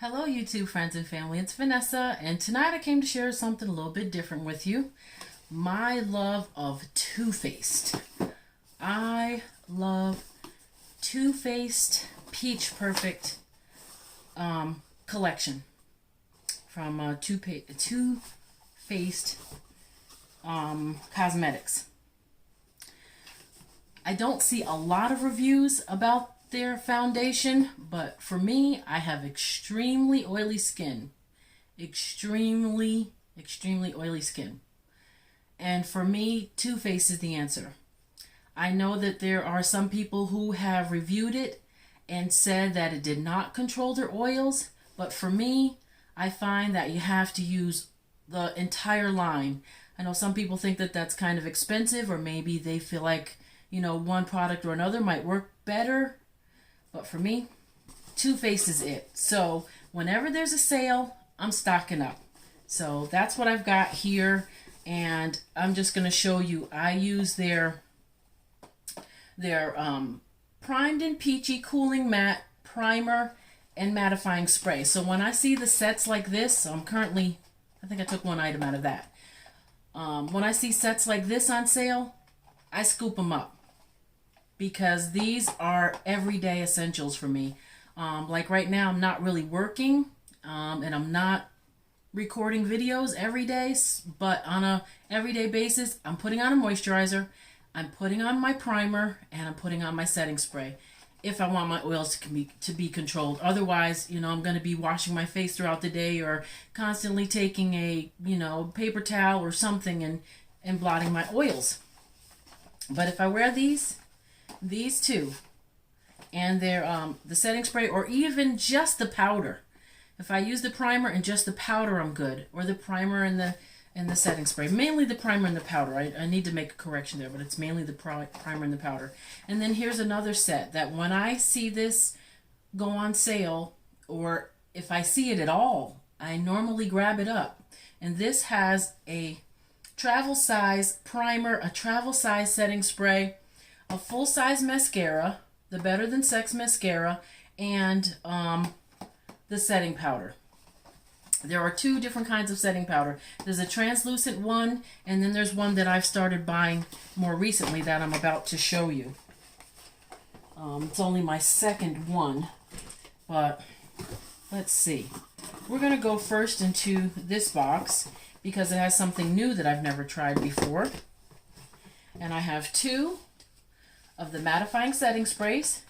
Hello YouTube friends and family, it's Vanessa, and tonight I came to share something a little bit different with you. My love of Too Faced. I love Too Faced Peach Perfect collection from Too Faced Cosmetics. I don't see a lot of reviews about their foundation, but for me, I have extremely oily skin. Extremely oily skin. And for me, Too Faced is the answer. I know that there are some people who have reviewed it and said that it did not control their oils, but for me, I find that you have to use the entire line. I know some people think that that's kind of expensive, or maybe they feel like, one product or another might work better. But for me, Too Faced is it. So whenever there's a sale, I'm stocking up. So that's what I've got here. And I'm just going to show you. I use their Primed and Peachy Cooling Matte Primer and Mattifying Spray. So when I see the sets like this, so I think I took one item out of that. When I see sets like this on sale, I scoop them up, because these are everyday essentials for me. Like right now, I'm not really working, and I'm not recording videos every day, but on a everyday basis, I'm putting on a moisturizer, I'm putting on my primer, and I'm putting on my setting spray if I want my oils to be controlled. Otherwise, I'm going to be washing my face throughout the day, or constantly taking a, paper towel or something and blotting my oils. But if I wear these two, and they're the setting spray, or even just the powder. If I use the primer and just the powder, I'm good. Or the primer and the setting spray. Mainly the primer and the powder. I need to make a correction there, but it's mainly the primer and the powder. And then here's another set that when I see this go on sale, or if I see it at all, I normally grab it up. And this has a travel size primer, a travel size setting spray, a full-size mascara, the Better Than Sex mascara, and the setting powder. There are two different kinds of setting powder. There's a translucent one, and then there's one that I've started buying more recently that I'm about to show you. It's only my second one, but let's see. We're going to go first into this box because it has something new that I've never tried before. And I have two of the mattifying setting sprays,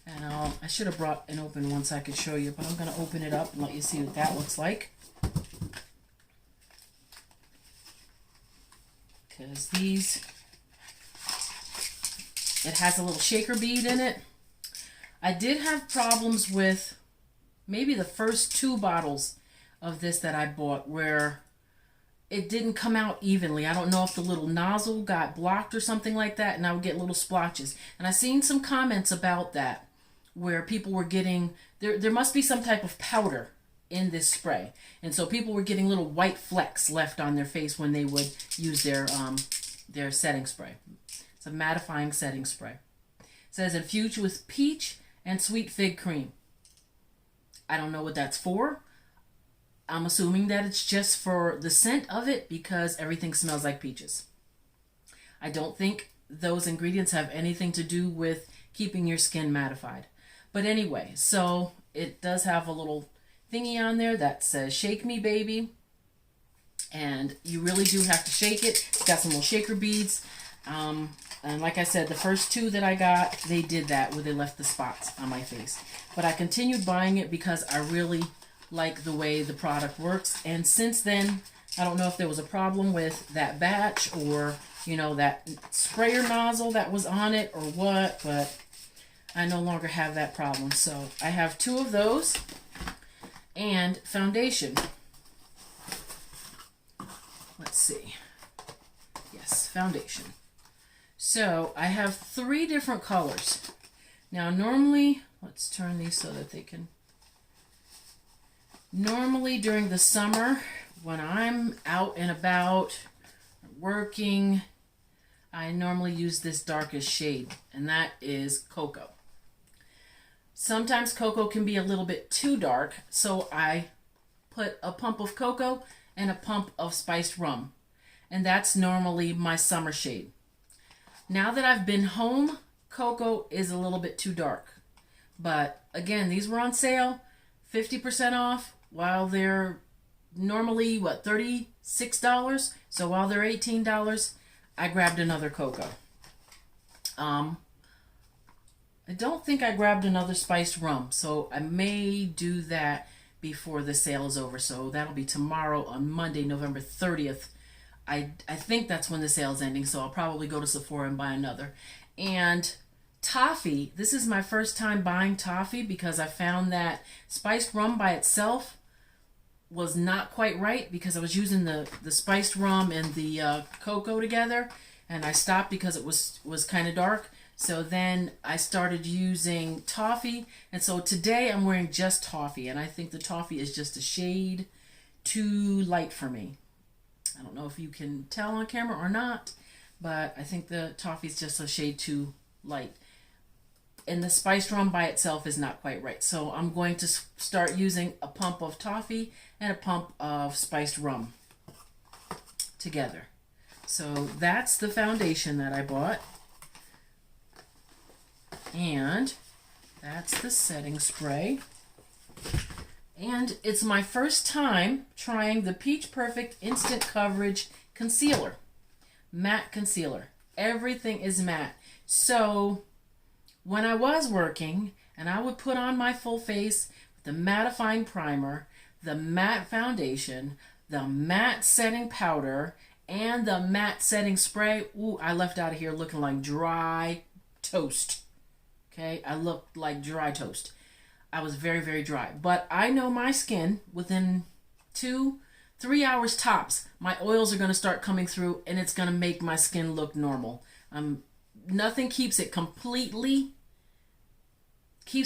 and I should have brought an open one so I could show you, but I'm going to open it up and let you see what that looks like, because it has a little shaker bead in it. I did have problems with maybe the first two bottles of this that I bought, where it didn't come out evenly. I don't know if the little nozzle got blocked or something like that, and I would get little splotches. And I've seen some comments about that, where people were getting, there must be some type of powder in this spray. And so people were getting little white flecks left on their face when they would use their setting spray. It's a mattifying setting spray. It says infused with peach and sweet fig cream. I don't know what that's for. I'm assuming that it's just for the scent of it, because everything smells like peaches. I don't think those ingredients have anything to do with keeping your skin mattified. But anyway, so it does have a little thingy on there that says "Shake Me, Baby." And you really do have to shake it. It's got some little shaker beads. And like I said, the first two that I got, they did that, where they left the spots on my face. But I continued buying it because I really like the way the product works. And since then, I don't know if there was a problem with that batch, or that sprayer nozzle that was on it, or what, but I no longer have that problem. So I have two of those, and foundation. Let's see. Yes, foundation. So I have three different colors. Now normally, let's turn these so that they can. Normally during the summer, when I'm out and about working, I normally use this darkest shade, and that is Cocoa. Sometimes cocoa can be a little bit too dark, so I put a pump of cocoa and a pump of spiced rum. And that's normally my summer shade. Now that I've been home, cocoa is a little bit too dark. But again, these were on sale, 50% off, while they're normally, $36? So while they're $18, I grabbed another cocoa. I don't think I grabbed another spiced rum, so I may do that before the sale is over. So that'll be tomorrow on Monday, November 30th. I think that's when the sale's ending, so I'll probably go to Sephora and buy another. And toffee, this is my first time buying toffee because I found that spiced rum by itself was not quite right because I was using the spiced rum and the cocoa together, and I stopped because it was kind of dark. So then I started using toffee, and so today I'm wearing just toffee, and I think the toffee is just a shade too light for me. I don't know if you can tell on camera or not, but I think the toffee is just a shade too light. And the spiced rum by itself is not quite right. So I'm going to start using a pump of toffee and a pump of spiced rum together. So that's the foundation that I bought. And that's the setting spray. And it's my first time trying the Peach Perfect Instant Coverage Concealer. Matte concealer. Everything is matte. So when I was working and I would put on my full face the mattifying primer, the matte foundation, the matte setting powder, and the matte setting spray, ooh, I left out of here looking like dry toast. Okay, I looked like dry toast. I was very, very dry. But I know my skin, within 2-3 hours tops, my oils are going to start coming through and it's going to make my skin look normal. Nothing keeps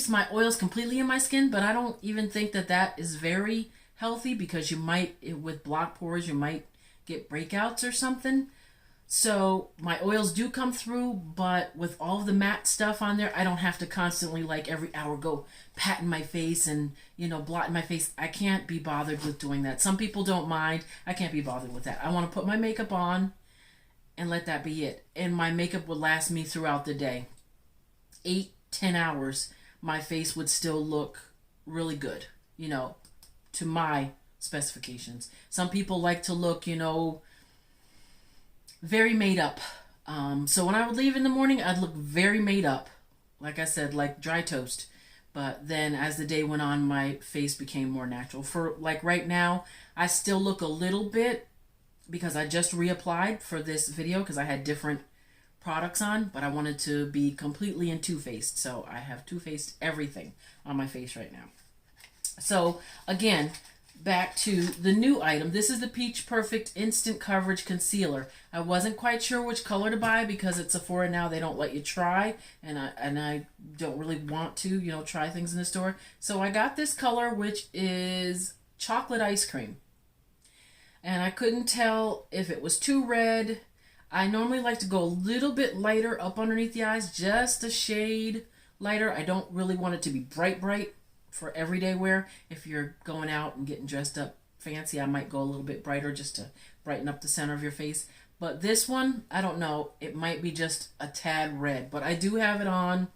my oils completely in my skin, but I don't even think that is very healthy because you might, with blocked pores, you might get breakouts or something. So my oils do come through, but with all of the matte stuff on there, I don't have to constantly, like every hour, go patting my face and, blotting my face. I can't be bothered with doing that. Some people don't mind. I can't be bothered with that. I want to put my makeup on and let that be it. And my makeup would last me throughout the day. 8-10 hours, my face would still look really good, to my specifications. Some people like to look, very made up. So when I would leave in the morning, I'd look very made up. Like I said, like dry toast. But then as the day went on, my face became more natural. For like right now, I still look a little bit because I just reapplied for this video because I had different products on, but I wanted to be completely in Too Faced. So I have Too Faced everything on my face right now. So again, back to the new item. This is the Peach Perfect Instant Coverage Concealer. I wasn't quite sure which color to buy because at Sephora now they don't let you try, and I don't really want to, try things in the store. So I got this color, which is chocolate ice cream. And I couldn't tell if it was too red. I normally like to go a little bit lighter up underneath the eyes, just a shade lighter. I don't really want it to be bright for everyday wear. If you're going out and getting dressed up fancy, I might go a little bit brighter just to brighten up the center of your face. But this one, I don't know. It might be just a tad red, but I do have it on.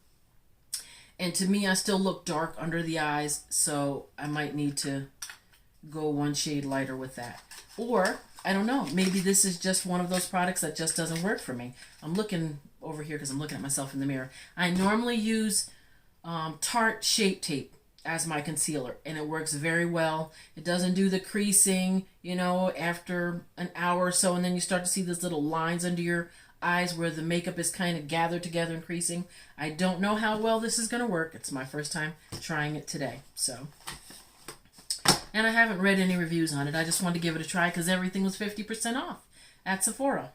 And to me, I still look dark under the eyes, so I might need to go one shade lighter with that. Or, I don't know, maybe this is just one of those products that just doesn't work for me. I'm looking over here because I'm looking at myself in the mirror. I normally use Tarte Shape Tape as my concealer, and it works very well. It doesn't do the creasing, after an hour or so, and then you start to see those little lines under your eyes where the makeup is kind of gathered together and creasing. I don't know how well this is going to work. It's my first time trying it today, so. And I haven't read any reviews on it. I just wanted to give it a try because everything was 50% off at Sephora.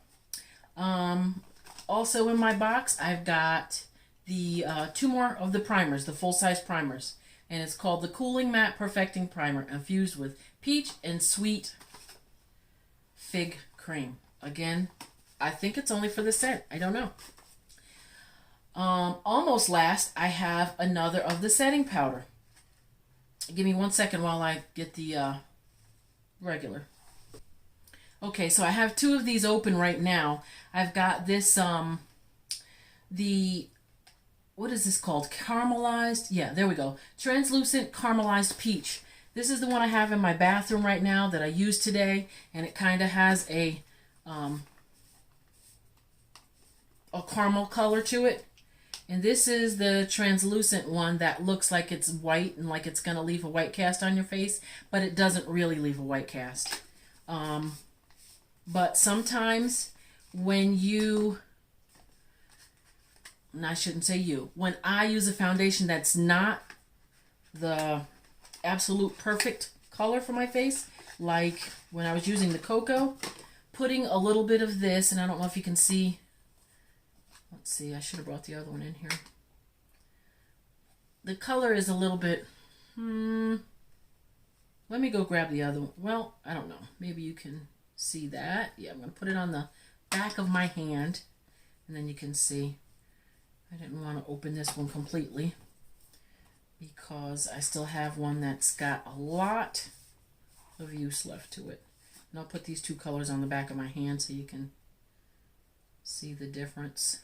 Also in my box, I've got the 2 more of the primers, the full-size primers. And it's called the Cooling Matte Perfecting Primer, infused with peach and sweet fig cream. Again, I think it's only for the scent. I don't know. Almost last, I have another of the setting powder. Give me 1 second while I get the regular. Okay, so I have two of these open right now. I've got this, the, what is this called? Caramelized? Yeah, there we go. Translucent caramelized peach. This is the one I have in my bathroom right now that I used today, and it kind of has a caramel color to it. And this is the translucent one that looks like it's white and like it's going to leave a white cast on your face, but it doesn't really leave a white cast. But sometimes when you, and I shouldn't say you, when I use a foundation that's not the absolute perfect color for my face, like when I was using the cocoa, putting a little bit of this, and I don't know if you can see, let's see, I should have brought the other one in here. The color is a little bit, let me go grab the other one. Well, I don't know. Maybe you can see that. Yeah, I'm going to put it on the back of my hand, and then you can see. I didn't want to open this one completely because I still have one that's got a lot of use left to it. And I'll put these two colors on the back of my hand so you can see the difference.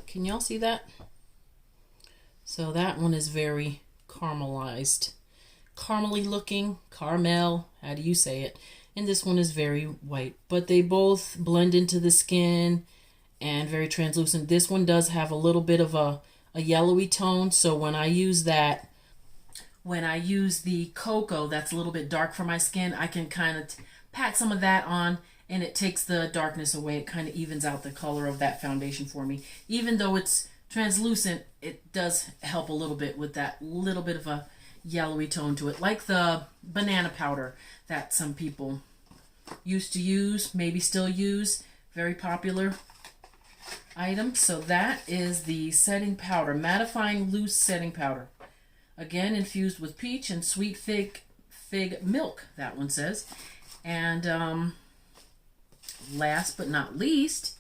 Can y'all see that? So that one is very caramelized. Caramely looking, caramel, how do you say it? And this one is very white. But they both blend into the skin and very translucent. This one does have a little bit of a yellowy tone. So when I use that, when I use the cocoa that's a little bit dark for my skin, I can kind of pat some of that on, and it takes the darkness away. It kind of evens out the color of that foundation for me. Even though it's translucent, it does help a little bit with that little bit of a yellowy tone to it. Like the banana powder that some people used to use, maybe still use. Very popular item. So that is the setting powder. Mattifying loose setting powder. Again, infused with peach and sweet fig milk, that one says. And last but not least,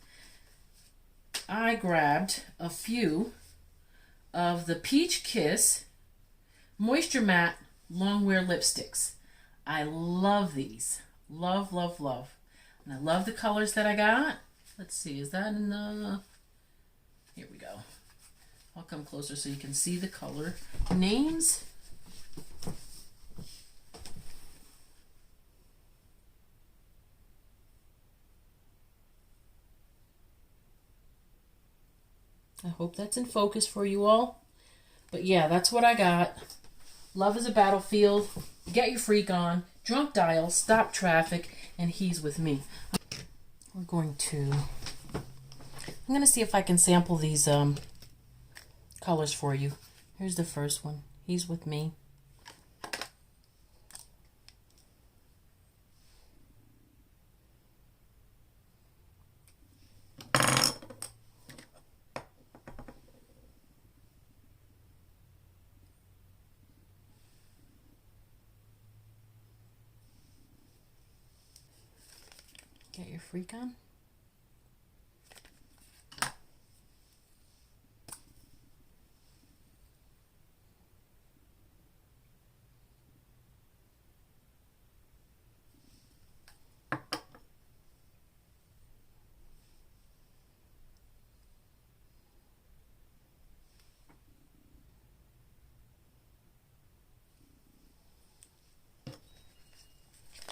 I grabbed a few of the Peach Kiss Moisture Matte Longwear Lipsticks. I love these. Love, love, love. And I love the colors that I got. Let's see, is that in the... Here we go. I'll come closer so you can see the color names. I hope that's in focus for you all. But yeah, that's what I got. Love is a battlefield. Get your freak on. Drunk dial. Stop traffic. And he's with me. I'm going to see if I can sample these colors for you. Here's the first one. He's with me. Get your freak on.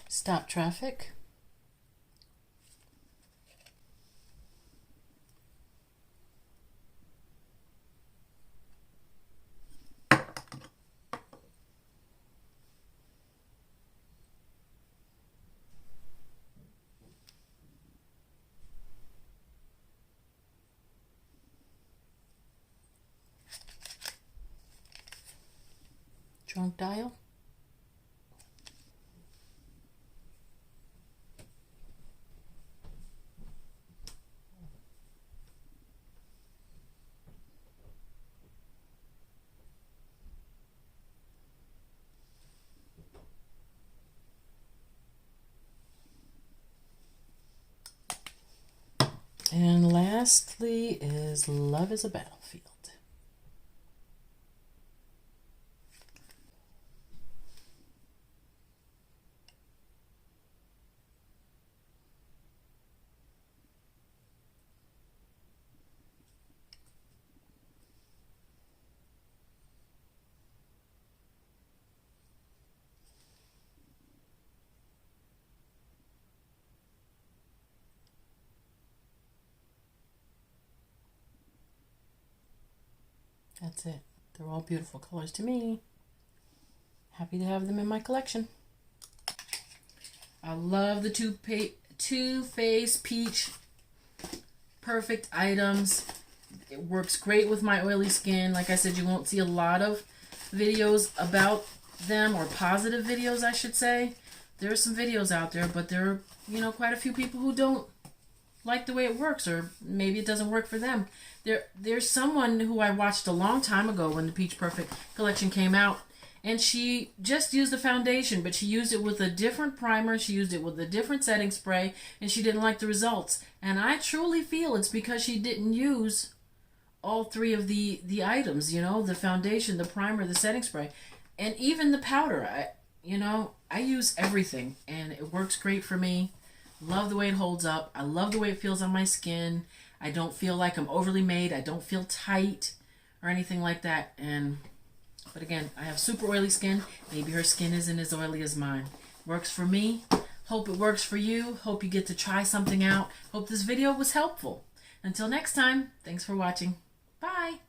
Stop traffic. Drunk dial. And lastly is Love is a Battlefield. That's it. They're all beautiful colors to me. Happy to have them in my collection. I love the Too Faced Peach. Perfect items. It works great with my oily skin. Like I said, you won't see a lot of videos about them, or positive videos, I should say. There are some videos out there, but there are, you know, quite a few people who don't like the way it works, or maybe it doesn't work for them. There's someone who I watched a long time ago when the Peach Perfect collection came out, and she just used a foundation, but she used it with a different primer, she used it with a different setting spray, and she didn't like the results. And I truly feel it's because she didn't use all three of the items, you know, the foundation, the primer, the setting spray, and even the powder. I use everything, and it works great for me. Love the way it holds up. I love the way it feels on my skin. I don't feel like I'm overly made. I don't feel tight or anything like that. But again, I have super oily skin. Maybe her skin isn't as oily as mine. Works for me. Hope it works for you. Hope you get to try something out. Hope this video was helpful. Until next time, thanks for watching. Bye.